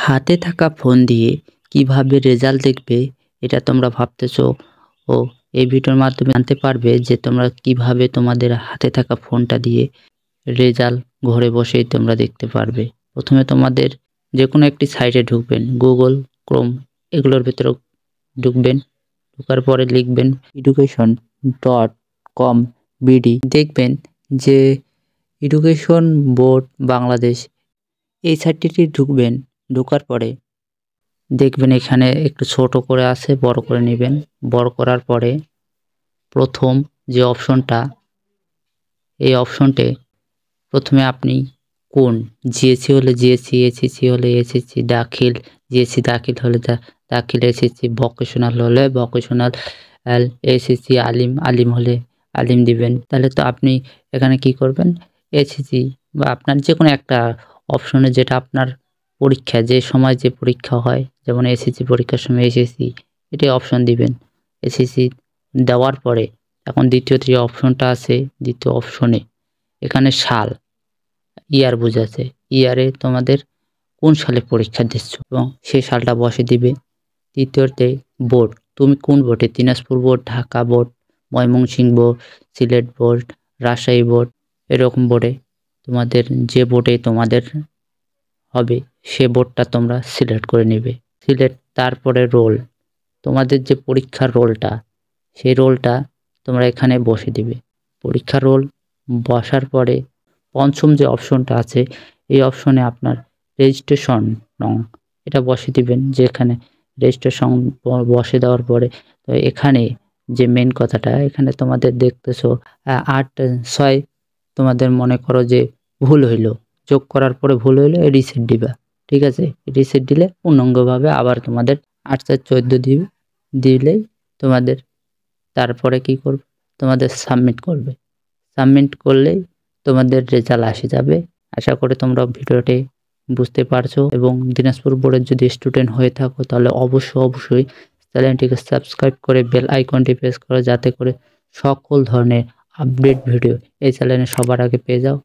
হাতে থাকা ফোন দিয়ে কিভাবে রেজাল্ট দেখবে এটা তোমরা ভাবতেছো। ও এই ভিডিওর মাধ্যমে জানতে পারবে যে তোমরা কিভাবে তোমাদের হাতে থাকা ফোনটা দিয়ে রেজাল্ট ঘরে বসেই তোমরা দেখতে পারবে। প্রথমে তোমাদের যে কোনো একটি সাইটে ঢুকবেন, গুগল, ক্রোম এগুলোর ভিতরে ঢুকবেন। ঢোকার পরে লিখবেন education.com.bd। দেখবেন যে এডুকেশন বোর্ড বাংলাদেশ এই সাইটটিতে ঢুকবেন। ঢোকার পরে দেখবেন এখানে একটু ছোট করে আছে, বড় করে নেবেন। বড় করার পরে প্রথম যে অপশনটা, এই অপশনটে প্রথমে আপনি কোন জিএসসি হলে জিএসসি, এসএসসি হলে এসএসসি দাখিল, জিএসসি দাখিল হলে দাখিল, এসএসসি ভোকেশনাল হলে ভোকেশনাল, এসএসসি আলিম হলে আলিম দিবেন। তাহলে তো আপনি এখানে কি করবেন, এসএসসি বা আপনার যে কোনো একটা অপশনে যেটা আপনার পরীক্ষা যে সময় যে পরীক্ষা হয়, যেমন এসএসসি পরীক্ষার সময় এসএসসি এটাই অপশন দিবেন। এসএসসি দেওয়ার পরে এখন দ্বিতীয় যে অপশনটা আছে, দ্বিতীয় অপশনে এখানে সাল ইয়ার বোঝাচ্ছে, ইয়ারে তোমাদের কোন সালে পরীক্ষা দিচ্ছ এবং সেই সালটা বসে দিবে। তৃতীয়তে বোর্ড, তুমি কোন বোর্ডে, Dinajpur board, Dhaka board, Mymensingh board, Sylhet board, Rajshahi board, এরকম বোর্ডে তোমাদের যে বোর্ডে তোমাদের হবে সে বোর্ডটা তোমরা সিলেক্ট করে নেবে। তারপরে রোল, তোমাদের যে পরীক্ষার রোলটা সেই রোলটা তোমরা এখানে বসে দিবে। পরীক্ষার রোল বসার পরে পঞ্চম যে অপশনটা আছে এই অপশনে আপনার রেজিস্ট্রেশন নং এটা বসে দিবেন। যেখানে রেজিস্ট্রেশন বসে দেওয়ার পরে তো এখানে যে মেন কথাটা, এখানে তোমাদের দেখতেছো 8-6 তোমাদের মনে করো যে ভুল হইলো, যোগ করার পরে ভুল হইলো, রিসেট দিবা। ঠিক আছে, রিসেট দিলে পূর্ণাঙ্গভাবে আবার তোমাদের 8-14 দিলেই তোমাদের তারপরে কি করবে, তোমাদের সাবমিট করবে। সাবমিট করলেই তোমাদের রেজাল্ট আসে যাবে। আশা করি তোমরা ভিডিওটি বুঝতে পারছো এবং দিনাজপুর বোর্ডের যদি স্টুডেন্ট হয়ে থাকো তাহলে অবশ্যই চ্যানেলটিকে সাবস্ক্রাইব করে বেল আইকনটি প্রেস করো, যাতে করে সকল ধরনের আপডেট ভিডিও এই চ্যানেলে সবার আগে পেয়ে যাও।